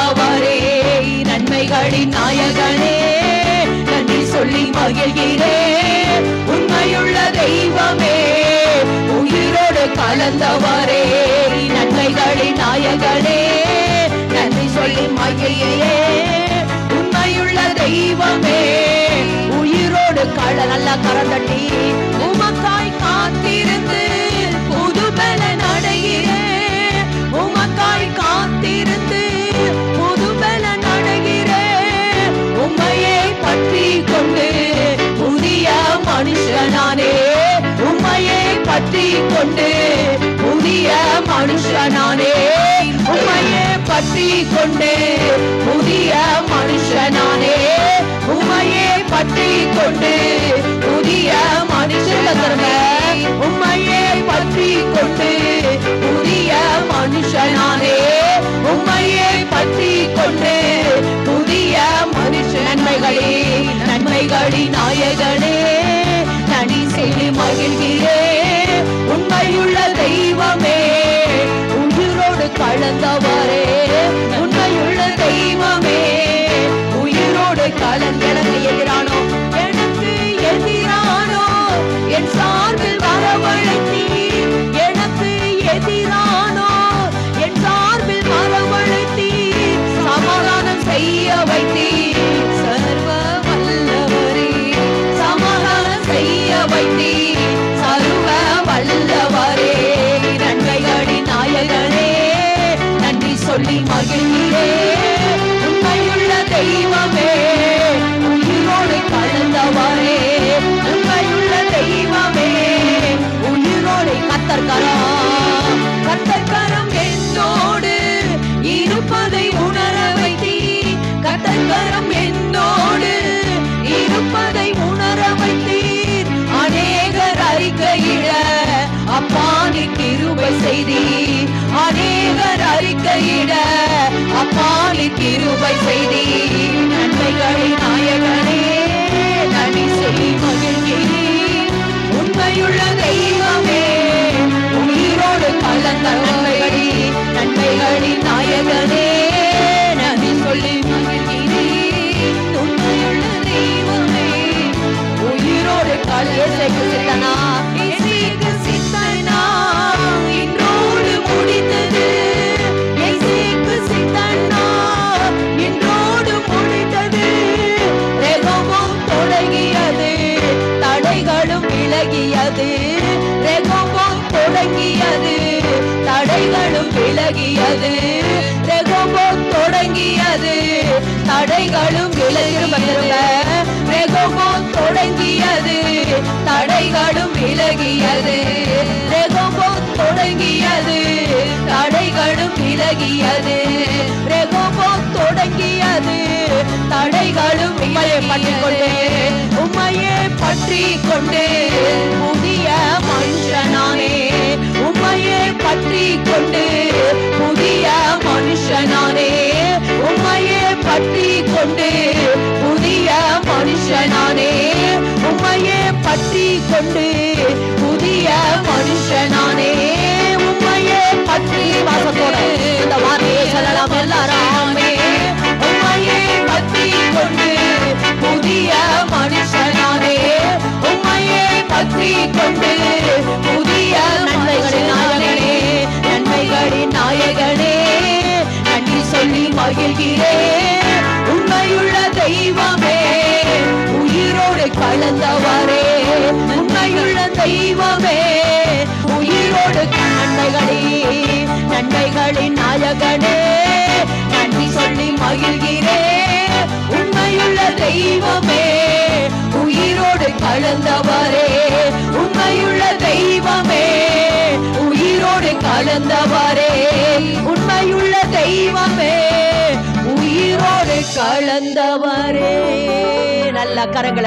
கலந்தவரே, நன்மைகளின் நாயகனே, நன்றி சொல்லி மகிழ்கிறேன். உண்மையுள்ள தெய்வமே, உயிரோடு கலந்தவரே, நன்மைகளின் நாயகனே, நன்றி சொல்லி மகிழ்கிறேன். உண்மையுள்ள தெய்வமே, உயிரோடு நல்ல கரந்தட்டி உமக்காய் காத்திருந்து புது பலன் அடைகிறேன். உமக்காய் காத்திருந்து புது பலன் அடைகிறேன். உம்மையை பற்றி கொண்டு புதிய மனுஷனானே, உம்மையை பற்றி கொண்டு புதிய மனுஷனானே, உம்மையை பற்றி கொண்டு புதிய மனுஷனானே, உம்மையை பற்றி கொண்டு புதிய மனுஷனானே, உம்மையை பற்றி கொண்டு புதிய மனுஷனானே, உம்மையை பற்றி கொண்டு புதிய மனுஷன். நன்மைகளின் நாயகனே, நடி செய்து மகிழ்கிறேன். உண்மையுள்ள தெய்வமே, உயிரோடு கலந்தவரே, உண்மையுள்ள தெய்வமே, உயிரோடு கலந்து எனக்கு எதிரானோ, எனக்கு எதிரானோ என் சார்பில் வரவழைத்தீ, எனக்கு எதிரானோ என் சார்பில் வரவழைத்தீ, சமாதானம் செய்ய வைத்தீ, சர்வ வல்லவரே, சமாதானம் செய்ய வைத்தீ, சர்வ வல்லவரே, நன்மைகளின் நாயகனே, நன்றி சொல்லி மகிழ்கிறேன். உண்மையுள்ள தெய்வமே, உயிரோடு கலந்தவரே, உண்மையுள்ள தெய்வமே, உயிரோடு கத்தர்கரம் என்னோடு இருப்பதை உணர வைத்தீ, கத்தர்கரம் என்னோடு இருப்பதை உணர வைத்தீர். அநேகர் அறிக்கையிட அப்பா நீ கிருபை செய்தீர், அநேகர் அறிக்கையிட அப்பா நீ கிருபை செய்தீர். நன்மைகளின் நாயகனே, நன்றி சொல்லி மகிழ்கிறேன். உண்மையுள்ள தெய்வமே, உயிரோடு கலந்த நன்மைகளின் நாயகனே, நன்றி சொல்லி மகிழ்கிறேன். உண்மையுள்ள தெய்வமே, உயிரோடு கலந்து சித்தனா, இசைக்கு சித்தனா இன்றோடு முடித்தது, இசைக்கு சித்தனா இன்றோடு முடித்தது. ரெகோபோம் தொடங்கியது, தடைகளும் விலகியது, ரெகோபோம் தொடங்கியது, தடைகளும் விலகியது, ரெகோபோம் தொடங்கியது, தடைகளும் விலகியிருந்த, ரெகோபோம் தொடங்கியது, தடைகளும் விலகியது, ரெகோபோம் தொடங்கியது, தடைகளும் விலகியது, ரெகோபோம் தொடங்கியது, தடைகளும் உம்மையை பற்றி கொண்டு, உம்மையை பற்றி கொண்டு புதிய மனுஷனானே, உம்மையை பற்றி கொண்டு புதிய மனுஷனானே, உம்மையை பற்றி கொண்டு புதிய மனுஷனானே, உம்மையை பற்றி கொண்டு புதிய மனுஷனானே, உம்மையை பற்றி வாசத்தோட இந்த வார்த்தையை சொல்லலாம் எல்லாராமே. உம்மையை பற்றி கொண்டு புதிய மனுஷனானே, உம்மையை பற்றி கொண்டு புதிய நன்மைகளின் நாயகனே, நன்மைகளின் நாயகனே, நன்றி சொல்லி மகிழ்கிறேன். உண்மையுள்ள தெய்வமே, உயிரோடு கலந்தவரே, உண்மையுள்ள தெய்வமே, உயிரோடு நன்மைகளின் நாயகனே, நன்றி சொல்லி மகிழ்கிறேன். உண்மையுள்ள தெய்வமே, உயிரோடு கலந்தவரே, உண்மையுள்ள தெய்வமே, உயிரோடு கலந்தவரே, உண்மையுள்ள தெய்வமே, உயிரோடு கலந்தவரே. நல்ல கரங்களை